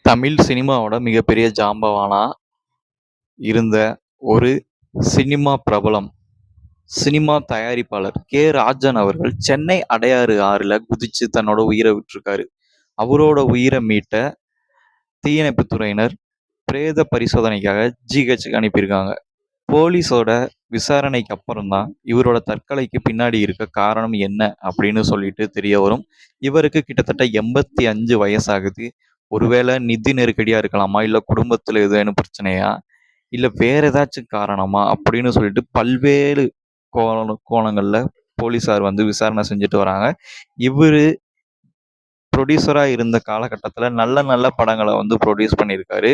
தமிழ் சினிமாவோட மிகப்பெரிய ஜாம்பவானா இருந்த ஒரு சினிமா பிரபலம், சினிமா தயாரிப்பாளர் ராஜன் அவர்கள் சென்னை அடையாறு ஆறுல குதிச்சு தன்னோட உயிரை விட்டிருக்காரு. அவரோட உயிரை மீட்ட தீயணைப்புத் துறையினர் பிரேத பரிசோதனைக்காக ஜிஹெச்சுக்கு அனுப்பியிருக்காங்க. போலீஸோட விசாரணைக்கு அப்புறம் தான் இவரோட தற்கொலைக்கு பின்னாடி இருக்க காரணம் என்ன அப்படின்னு சொல்லிட்டு தெரிய வரும். இவருக்கு கிட்டத்தட்ட 85 வயசாகுது. ஒருவேளை நிதி நெருக்கடியா இருக்கலாமா, இல்ல குடும்பத்துல ஏதேனும் பிரச்சனையா, இல்ல வேற ஏதாச்சும் காரணமா அப்படின்னு சொல்லிட்டு பல்வேறு கோணங்கள்ல போலீசார் வந்து விசாரணை செஞ்சுட்டு வராங்க. இவரு ப்ரொடியூசரா இருந்த காலகட்டத்துல நல்ல நல்ல படங்களை வந்து ப்ரொடியூஸ் பண்ணியிருக்காரு.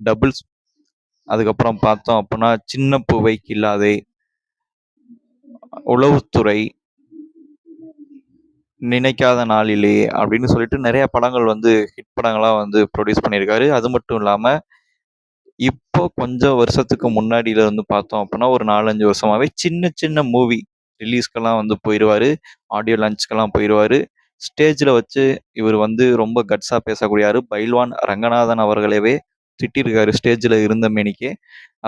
டபுள்ஸ், அதுக்கப்புறம் பார்த்தோம் அப்படின்னா சின்ன பூவை கில்லாதே, உளவுத்துறை, நினைக்காத நாளிலேயே அப்படின்னு சொல்லிட்டு நிறைய படங்கள் வந்து ஹிட் படங்களா வந்து ப்ரொடியூஸ் பண்ணியிருக்காரு. அது மட்டும் இல்லாம இப்போ கொஞ்சம் வருஷத்துக்கு முன்னாடியில இருந்து பார்த்தோம் அப்படின்னா ஒரு 4-5 வருஷமாவே சின்ன சின்ன மூவி ரிலீஸ்க்கெல்லாம் வந்து போயிடுவாரு. ஆடியோ லான்ச்க்கெல்லாம் போயிடுவாரு. ஸ்டேஜில் வச்சு இவர் வந்து ரொம்ப கட்ஸாக பேசக்கூடியாரு. பைல்வான் ரங்கநாதன் அவர்களவே திட்டிருக்காரு ஸ்டேஜில் இருந்த மேனிக்கே.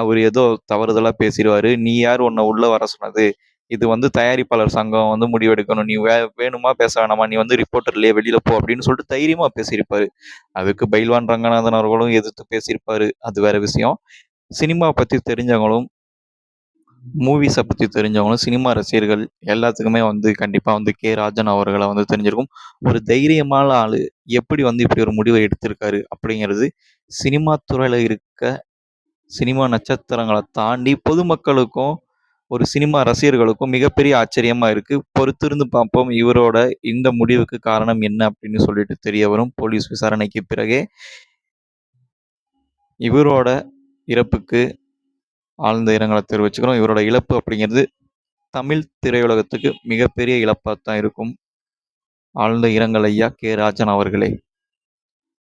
அவர் ஏதோ தவறுதலாக பேசிடுவார். நீ யார் உன்னை உள்ளே வர சொன்னது, இது வந்து தயாரிப்பாளர் சங்கம் வந்து முடிவெடுக்கணும், நீ வேணுமா பேச வேணாமா, நீ வந்து ரிப்போர்ட்டர்லேயே வெளியில் போ அப்படின்னு சொல்லிட்டு தைரியமாக பேசியிருப்பாரு. அதுக்கு பைல்வான் ரங்கநாதன் அவர்களும் எதிர்த்து பேசியிருப்பாரு. அது வேற விஷயம். சினிமா பற்றி தெரிஞ்சவங்களும், மூவிஸை பற்றி தெரிஞ்சவங்களும், சினிமா ரசிகர்கள் எல்லாத்துக்குமே வந்து கண்டிப்பாக வந்து ராஜன் அவர்களை வந்து தெரிஞ்சிருக்கும். ஒரு தைரியமான ஆள் எப்படி வந்து இப்படி ஒரு முடிவை எடுத்திருக்காரு அப்படிங்கிறது சினிமா துறையில் இருக்க சினிமா நட்சத்திரங்களை தாண்டி பொதுமக்களுக்கும் ஒரு சினிமா ரசிகர்களுக்கும் மிகப்பெரிய ஆச்சரியமா இருக்கு. பொறுத்திருந்து பார்ப்போம் இவரோட இந்த முடிவுக்கு காரணம் என்ன அப்படின்னு சொல்லிட்டு தெரிய வரும் போலீஸ் விசாரணைக்கு பிறகே. இவரோட இறப்புக்கு ஆழ்ந்த இரங்கலை தெரிவிச்சுக்கிறோம். இவரோட இழப்பு அப்படிங்கிறது தமிழ் திரையுலகத்துக்கு மிகப்பெரிய இழப்பாக தான் இருக்கும். ஆழ்ந்த இரங்கல் ஐயா ராஜன் அவர்களே.